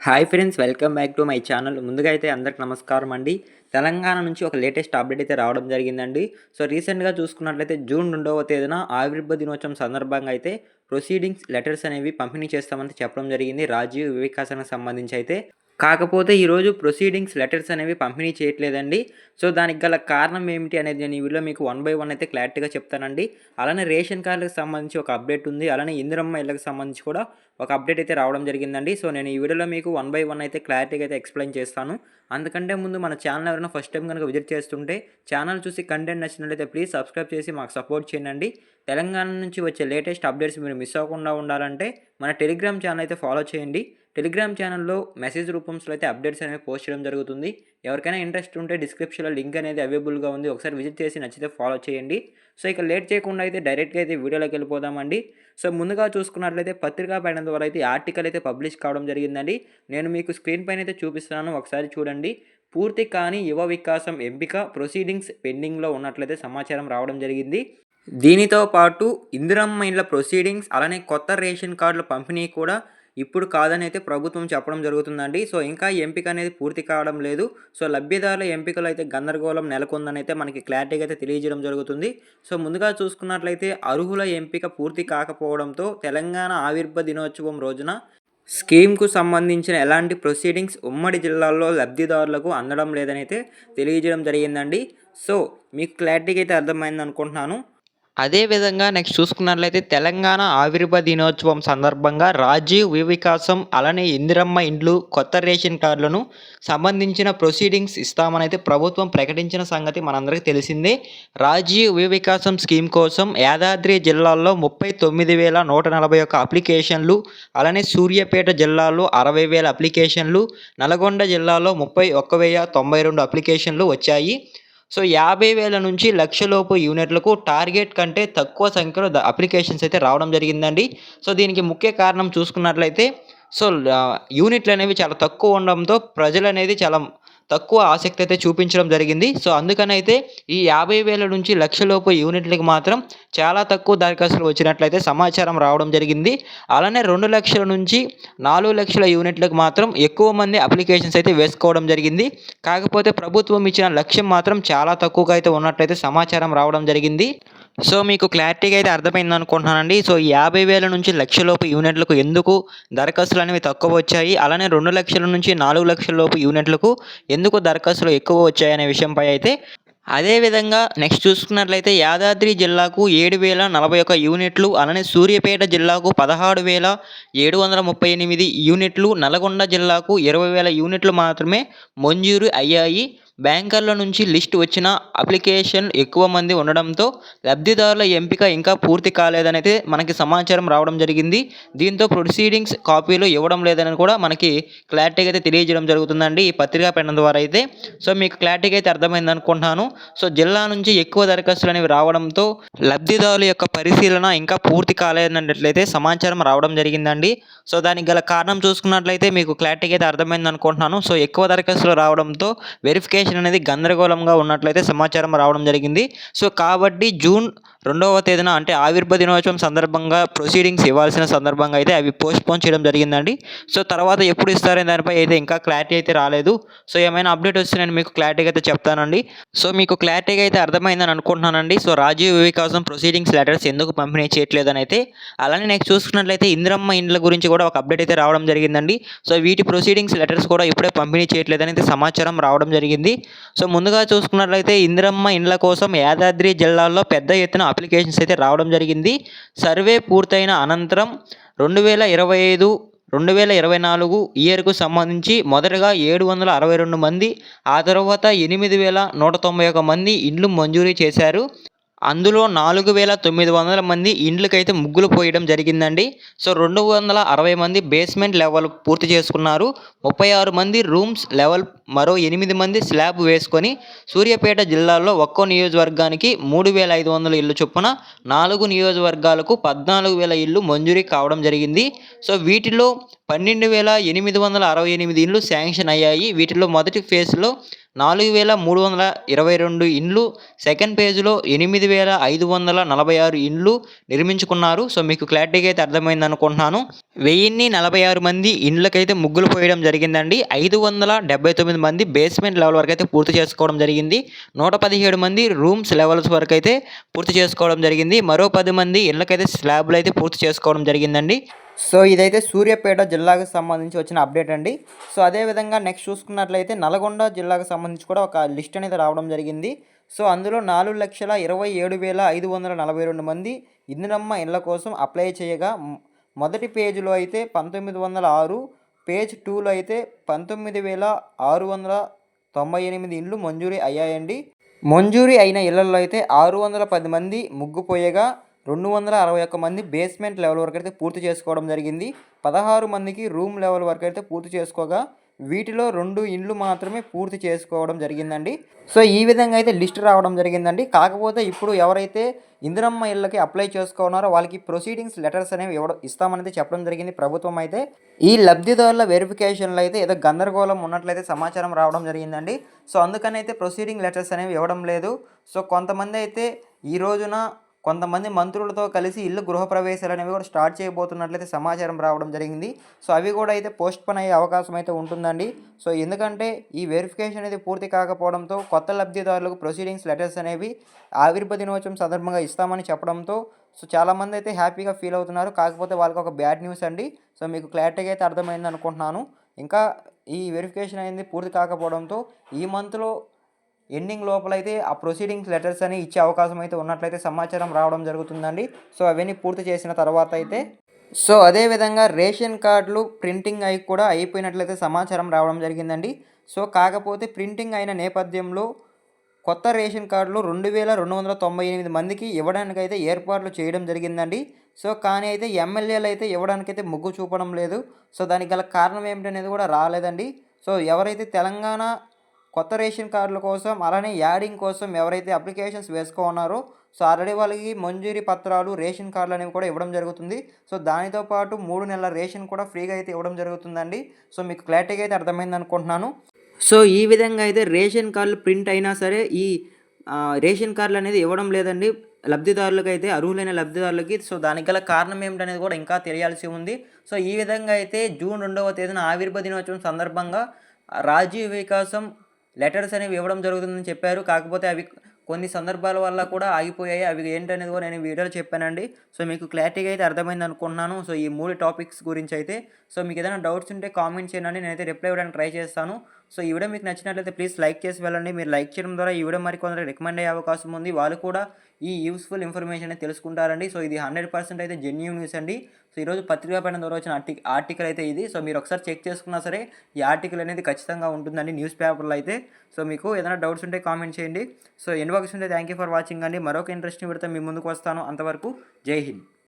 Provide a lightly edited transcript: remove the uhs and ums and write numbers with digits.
Hi friends, welcome back to my channel. ముందుగా అయితే అందరికి నమస్కారం అండి. తెలంగాణ నుంచి ఒక లేటెస్ట్ అప్డేట్ అయితే రావడం జరిగిందండి. సో రీసెంట్‌గా చూసుకున్నట్లయితే జూన్ 2వ తేదీన ఆవిర్భ దినోత్సవం సందర్భంగా అయితే ప్రొసీడింగ్స్ లెటర్స్ అనేవి పంపిణీ చేస్తామని చెప్పడం జరిగింది. రాజీవ్ వికాసానికి సంబంధించి అయితే. కాకపోతే ఈరోజు ప్రొసీడింగ్స్ లెటర్స్ అనేవి పంపిణీ చేయట్లేదండి. సో దానికి గల కారణం ఏమిటి అనేది నేను ఈ వీడియోలో మీకు వన్ బై వన్ అయితే క్లారిటీగా చెప్తానండి. అలానే రేషన్ కార్డులకు సంబంధించి ఒక అప్డేట్ ఉంది. అలానే ఇందిరమ్మ ఇళ్ళకి సంబంధించి కూడా ఒక అప్డేట్ అయితే రావడం జరిగిందండి. సో నేను ఈ వీడియోలో మీకు వన్ బై వన్ అయితే క్లారిటీగా అయితే ఎక్స్ప్లెయిన్ చేస్తాను. అందుకంటే ముందు మన ఛానల్ ఎవరైనా ఫస్ట్ టైం కనుక విజిట్ చేస్తుంటే ఛానల్ చూసి కంటెంట్ నచ్చినట్లయితే ప్లీజ్ సబ్స్క్రైబ్ చేసి మాకు సపోర్ట్ చేయండి. తెలంగాణ నుంచి వచ్చే లేటెస్ట్ అప్డేట్స్ మీరు మిస్ అవ్వకుండా ఉండాలంటే మన టెలిగ్రామ్ ఛానల్ అయితే ఫాలో చేయండి. టెలిగ్రామ్ ఛానల్లో మెసేజ్ రూపంలో అయితే అప్డేట్స్ అనేవి పోస్ట్ చేయడం జరుగుతుంది. ఎవరికైనా ఇంట్రెస్ట్ ఉంటే డిస్క్రిప్షన్లో లింక్ అనేది అవైలబుల్గా ఉంది. ఒకసారి విజిట్ చేసి నచ్చితే ఫాలో చేయండి. సో ఇక లేట్ చేయకుండా అయితే డైరెక్ట్గా అయితే వీడియోలోకి వెళ్ళిపోదామండి. సో ముందుగా చూసుకున్నట్లయితే పత్రికా పయనం ద్వారా అయితే ఆర్టికల్ అయితే పబ్లిష్ కావడం జరిగిందండి. నేను మీకు స్క్రీన్ పైన అయితే చూపిస్తున్నాను, ఒకసారి చూడండి. పూర్తి కాని యువ వికాసం ఎంపిక ప్రొసీడింగ్స్ పెండింగ్లో ఉన్నట్లయితే సమాచారం రావడం జరిగింది. దీనితో పాటు ఇందిరమ్మ ఇండ్ల ప్రొసీడింగ్స్ అలానే కొత్త రేషన్ కార్డుల పంపిణీ కూడా ఇప్పుడు కాదని అయితే ప్రభుత్వం చెప్పడం జరుగుతుందండి. సో ఇంకా ఎంపిక అనేది పూర్తి కావడం లేదు. సో లబ్ధిదారుల ఎంపికలు అయితే గందరగోళం నెలకొందని అయితే మనకి క్లారిటీగా అయితే తెలియజేయడం జరుగుతుంది. సో ముందుగా చూసుకున్నట్లయితే అర్హుల ఎంపిక పూర్తి కాకపోవడంతో తెలంగాణ ఆవిర్భ దినోత్సవం రోజున స్కీమ్కు సంబంధించిన ఎలాంటి ప్రొసీడింగ్స్ ఉమ్మడి జిల్లాల్లో లబ్ధిదారులకు అందడం లేదని అయితే తెలియజేయడం జరిగిందండి. సో మీకు క్లారిటీగా అయితే అర్థమైంది అనుకుంటున్నాను. అదేవిధంగా నెక్స్ట్ చూసుకున్నట్లయితే తెలంగాణ ఆవిర్భ దినోత్సవం సందర్భంగా రాజీవ్ వికాసం అలానే ఇందిరమ్మ ఇండ్లు కొత్త రేషన్ కార్డులను సంబంధించిన ప్రొసీడింగ్స్ ఇస్తామని అయితే ప్రభుత్వం ప్రకటించిన సంగతి మనందరికీ తెలిసిందే. రాజీవ్ వికాసం స్కీమ్ కోసం యాదాద్రి జిల్లాల్లో 39,141 అప్లికేషన్లు, అలానే సూర్యాపేట జిల్లాలో 60,000 అప్లికేషన్లు, నల్గొండ జిల్లాలో 31,092 అప్లికేషన్లు వచ్చాయి. సో 50,000 నుంచి 1,00,000 లోపు యూనిట్లకు టార్గెట్ కంటే తక్కువ సంఖ్యలో అప్లికేషన్స్ అయితే రావడం జరిగిందండి. సో దీనికి ముఖ్య కారణం చూసుకున్నట్లయితే యూనిట్లు అనేవి చాలా తక్కువ ఉండడంతో ప్రజలు అనేది చాలా తక్కువ ఆసక్తి అయితే చూపించడం జరిగింది. సో అందుకనైతే ఈ 50,000 నుంచి 1,00,000 లోపు యూనిట్లకు మాత్రం చాలా తక్కువ దరఖాస్తులు వచ్చినట్లయితే సమాచారం రావడం జరిగింది. అలానే 2,00,000 నుంచి 4,00,000 యూనిట్లకు మాత్రం ఎక్కువ మంది అప్లికేషన్స్ అయితే వేసుకోవడం జరిగింది. కాకపోతే ప్రభుత్వం ఇచ్చిన లక్ష్యం మాత్రం చాలా తక్కువగా అయితే ఉన్నట్లయితే సమాచారం రావడం జరిగింది. సో మీకు క్లారిటీగా అయితే అర్థమైంది అనుకుంటున్నానండి. సో 50,000 నుంచి 1,00,000 లోపు యూనిట్లకు ఎందుకు దరఖాస్తులు అనేవి తక్కువ వచ్చాయి, అలానే 2,00,000 నుంచి 4,00,000 లోపు యూనిట్లకు ఎందుకు దరఖాస్తులు ఎక్కువ వచ్చాయనే విషయంపై అయితే. అదేవిధంగా నెక్స్ట్ చూసుకున్నట్లయితే యాదాద్రి జిల్లాకు 7,041 యూనిట్లు, అలానే సూర్యాపేట జిల్లాకు 16,738 యూనిట్లు, నల్గొండ జిల్లాకు 20,000 యూనిట్లు మాత్రమే మంజూరు అయ్యాయి. బ్యాంకర్ల నుంచి లిస్ట్ వచ్చిన అప్లికేషన్ ఎక్కువ మంది ఉండడంతో లబ్ధిదారుల ఎంపిక ఇంకా పూర్తి కాలేదని అయితే మనకి సమాచారం రావడం జరిగింది. దీంతో ప్రొసీడింగ్స్ కాపీలు ఇవ్వడం లేదని కూడా మనకి క్లారిటీగా అయితే తెలియజేయడం జరుగుతుందండి ఈ పత్రికా పెన్నం ద్వారా అయితే. సో మీకు క్లారిటీగా అయితే అర్థమైంది అనుకుంటున్నాను. సో జిల్లా నుంచి ఎక్కువ దరఖాస్తులు అనేవి రావడంతో లబ్ధిదారుల యొక్క పరిశీలన ఇంకా పూర్తి కాలేదన్నట్లయితే సమాచారం రావడం జరిగిందండి. సో దానికి గల కారణం చూసుకున్నట్లయితే మీకు క్లారిటీగా అయితే అర్థమైంది అనుకుంటున్నాను. సో ఎక్కువ దరఖాస్తులు రావడంతో వెరిఫికేషన్ అనేది గందరగోళంగా ఉన్నట్లయితే సమాచారం రావడం జరిగింది. సో కాబట్టి జూన్ 2వ తేదీన అంటే ఆవిర్భ దినోత్సవం సందర్భంగా ప్రొసీడింగ్స్ ఇవ్వాల్సిన సందర్భంగా అయితే అవి పోస్ట్పోన్ చేయడం జరిగిందండి. సో తర్వాత ఎప్పుడు ఇస్తారనే దానిపై అయితే ఇంకా క్లారిటీ అయితే రాలేదు. సో ఏమైనా అప్డేట్ వస్తే నేను మీకు క్లారిటీగా అయితే చెప్తానండి. సో మీకు క్లారిటీగా అయితే అర్థమైందని అనుకుంటున్నానండి. సో రాజీవ్ వికాసం ప్రొసీడింగ్స్ లెటర్స్ ఎందుకు పంపిణీ చేయట్లేదని అయితే. అలానే నెక్స్ట్ చూసుకున్నట్లయితే ఇందిరమ్మ ఇండ్ల గురించి కూడా ఒక అప్డేట్ అయితే రావడం జరిగిందండి. సో వీటి ప్రొసీడింగ్స్ లెటర్స్ కూడా ఇప్పుడే పంపిణీ చేయట్లేదని అయితే సమాచారం రావడం జరిగింది. సో ముందుగా చూసుకున్నట్లయితే ఇందిరమ్మ ఇండ్ల కోసం యాదాద్రి జిల్లాలో పెద్ద ఎత్తున అప్లికేషన్స్ అయితే రావడం జరిగింది. సర్వే పూర్తయిన అనంతరం 2025 2024 ఇయర్కు సంబంధించి మొదటగా 762 మంది, ఆ తర్వాత 8,191 మంది ఇండ్లు మంజూరీ చేశారు. అందులో 4,900 మంది ఇండ్లకైతే ముగ్గులు పోయడం జరిగిందండి. సో 260 మంది బేస్మెంట్ లెవెల్ పూర్తి చేసుకున్నారు. 36 మంది రూమ్స్ లెవెల్, మరో 8 మంది స్లాబ్ వేసుకొని సూర్యాపేట జిల్లాలో ఒక్కో నియోజకవర్గానికి 3,500 ఇళ్ళు చొప్పున 4 నియోజకవర్గాలకు 14,000 ఇళ్ళు మంజూరీ కావడం జరిగింది. సో వీటిలో 12,868 ఇళ్ళు శాంక్షన్ అయ్యాయి. వీటిలో మొదటి ఫేజ్లో 4322 ఇండ్లు, సెకండ్ పేజ్‌లో 8546 ఇండ్లు నిర్మించుకున్నారు. సో, మీకు క్లారిటీగా అయితే అర్థమైందనుకుంటున్నాను. 1046 మంది ఇండ్లకైతే ముగ్గులు పోయడం జరిగిందండి. 579 మంది బేస్మెంట్ లెవెల్ వరకు అయితే పూర్తి చేసుకోవడం జరిగింది. 117 మంది రూమ్స్ లెవెల్స్ వరకు అయితే పూర్తి చేసుకోవడం జరిగింది. మరో 10 మంది ఇళ్ళకైతే స్లాబ్‌లు అయితే పూర్తి చేసుకోవడం జరిగిందండి. సో, ఇదైతే సూర్యాపేట జిల్లాకు సంబంధించి వచ్చిన అప్డేట్ అండి. సో, అదేవిధంగా నెక్స్ట్ చూసుకున్నట్లయితే నల్గొండ జిల్లాకు సంబంధించి కూడా ఒక లిస్ట్ అనేది రావడం జరిగింది. సో, అందులో 4,27,542 మంది ఇందిరమ్మ ఇళ్ల కోసం అప్లై చేయగా మొదటి పేజీలో అయితే 1906, పేజ్ 2లో అయితే 19,698 ఇండ్లు మంజూరీ అయ్యాయండి. మంజూరీ అయిన ఇళ్లలో అయితే 610 మంది ముగ్గుపోయగా 261 మంది బేస్మెంట్ లెవెల్ వరకు అయితే పూర్తి చేసుకోవడం జరిగింది. 16 మందికి రూమ్ లెవెల్ వరకు అయితే పూర్తి చేసుకోగా వీటిలో 2 ఇండ్లు మాత్రమే పూర్తి చేసుకోవడం జరిగిందండి. సో, ఈ విధంగా అయితే లిస్ట్ రావడం జరిగిందండి. కాకపోతే ఇప్పుడు ఎవరైతే ఇందిరమ్మ ఇళ్ళకి అప్లై చేసుకున్నారో వాళ్ళకి ప్రొసీడింగ్స్ లెటర్స్ అనేవి ఇస్తామనేది చెప్పడం జరిగింది ప్రభుత్వం అయితే. ఈ లబ్ధిదారుల వెరిఫికేషన్లో అయితే ఏదో గందరగోళం ఉన్నట్లయితే సమాచారం రావడం జరిగిందండి. సో, అందుకని అయితే ప్రొసీడింగ్ లెటర్స్ అనేవి ఇవ్వడం లేదు. సో, కొంతమంది అయితే ఈ రోజున కొంతమంది మంత్రులతో కలిసి ఇల్లు గృహప్రవేశాలు అనేవి కూడా స్టార్ట్ చేయబోతున్నట్లయితే సమాచారం రావడం జరిగింది. సో, అవి కూడా అయితే పోస్ట్‌పోన్ అయ్యే అవకాశం అయితే ఉంటుందండి. సో, ఎందుకంటే ఈ వెరిఫికేషన్ అనేది పూర్తి కాకపోవడంతో కొత్త లబ్ధిదారులకు ప్రొసీడింగ్స్ లెటర్స్ అనేవి ఆవిర్భ దినోత్సవం సందర్భంగా ఇస్తామని చెప్పడంతో సో, చాలామంది అయితే హ్యాపీగా ఫీల్ అవుతున్నారు. కాకపోతే వాళ్ళకి ఒక బ్యాడ్ న్యూస్ అండి. సో, మీకు క్లారిటీగా అయితే అర్థమైంది అనుకుంటున్నాను. ఇంకా ఈ వెరిఫికేషన్ అనేది పూర్తి కాకపోవడంతో ఈ మంత్‌లో ఎండింగ్ లోపలైతే ఆ ప్రొసీడింగ్స్ లెటర్స్ అని ఇచ్చే అవకాశం అయితే ఉన్నట్లయితే సమాచారం రావడం జరుగుతుందండి. సో, అవన్నీ పూర్తి చేసిన తర్వాత అయితే సో, అదేవిధంగా రేషన్ కార్డులు ప్రింటింగ్ అయి కూడా అయిపోయినట్లయితే సమాచారం రావడం జరిగిందండి. సో, కాకపోతే ప్రింటింగ్ అయిన నేపథ్యంలో కొత్త రేషన్ కార్డులు 2298 మందికి ఇవ్వడానికైతే ఏర్పాట్లు చేయడం జరిగిందండి. సో, కానీ అయితే ఎమ్మెల్యేలు అయితే ఇవ్వడానికైతే మొగ్గు చూపడం లేదు. సో, దానికి గల కారణం ఏమిటనేది కూడా రాలేదండి. సో, ఎవరైతే తెలంగాణ కొత్త రేషన్ కార్డుల కోసం అలానే యాడింగ్ కోసం ఎవరైతే అప్లికేషన్స్ వేసుకున్నారో సో, ఆల్రెడీ వాళ్ళకి మంజూరీ పత్రాలు, రేషన్ కార్డులు అనేవి కూడా ఇవ్వడం జరుగుతుంది. సో, దానితో పాటు 3 నెలల రేషన్ కూడా ఫ్రీగా అయితే ఇవ్వడం జరుగుతుందండి. సో, మీకు క్లారిటీగా అయితే అర్థమైంది అనుకుంటున్నాను. సో, ఈ విధంగా అయితే రేషన్ కార్డులు ప్రింట్ అయినా సరే ఈ రేషన్ కార్డులు అనేది ఇవ్వడం లేదండి లబ్ధిదారులకైతే, అర్హులైన లబ్ధిదారులకి. సో, దానికి గల కారణం ఏమిటనేది కూడా ఇంకా తెలియాల్సి ఉంది. సో, ఈ విధంగా అయితే జూన్ 2వ తేదీన ఆవిర్భ దినోత్సవం సందర్భంగా రాజీవ్ వికాసం లెటర్స్ అనేవి ఇవ్వడం జరుగుతుందని చెప్పారు. కాకపోతే అవి కొన్ని సందర్భాల వల్ల కూడా ఆగిపోయాయి. అవి ఏంటనేది కూడా నేను వీడియోలో చెప్పానండి. సో, మీకు క్లారిటీగా అయితే అర్థమైంది అనుకుంటున్నాను. సో, ఈ 3 టాపిక్స్ గురించి అయితే. సో, మీకు ఏదైనా డౌట్స్ ఉంటే కామెంట్ చేయండి. నేనైతే రిప్లై ఇవ్వడానికి ట్రై చేస్తాను. సో, ఈ వీడియో మీకు నచ్చినట్లయితే ప్లీజ్ లైక్ చేసి వెళ్ళండి. మీరు లైక్ చేయడం ద్వారా ఈ వీడియో మరికొందరికి రికమెండ్ అయ్యే అవకాశం ఉంది. వాళ్ళు కూడా ఈ యూస్ఫుల్ ఇన్ఫర్మేషన్ అనేది తెలుసుకుంటారండి. సో, ఇది 100% అయితే జెన్యూన్ న్యూస్ అండి. సో, ఈరోజు పత్రికా పైన ద్వారా వచ్చిన ఆర్టికల్ అయితే ఇది. సో, మీరు ఒకసారి చెక్ చేసుకున్నా సరే ఈ ఆర్టికల్ అనేది ఖచ్చితంగా ఉంటుందండి న్యూస్ పేపర్లో అయితే. సో, మీకు ఏదైనా డౌట్స్ ఉంటే కామెంట్ చేయండి. సో, ఎన్ని బాక్స్ ఉంటే థ్యాంక్ యూ ఫర్ వాచింగ్ అండి. మరొక ఇంట్రెస్టింగ్ వీడియోతో మీ ముందుకు వస్తాను. అంతవరకు జై హింద్.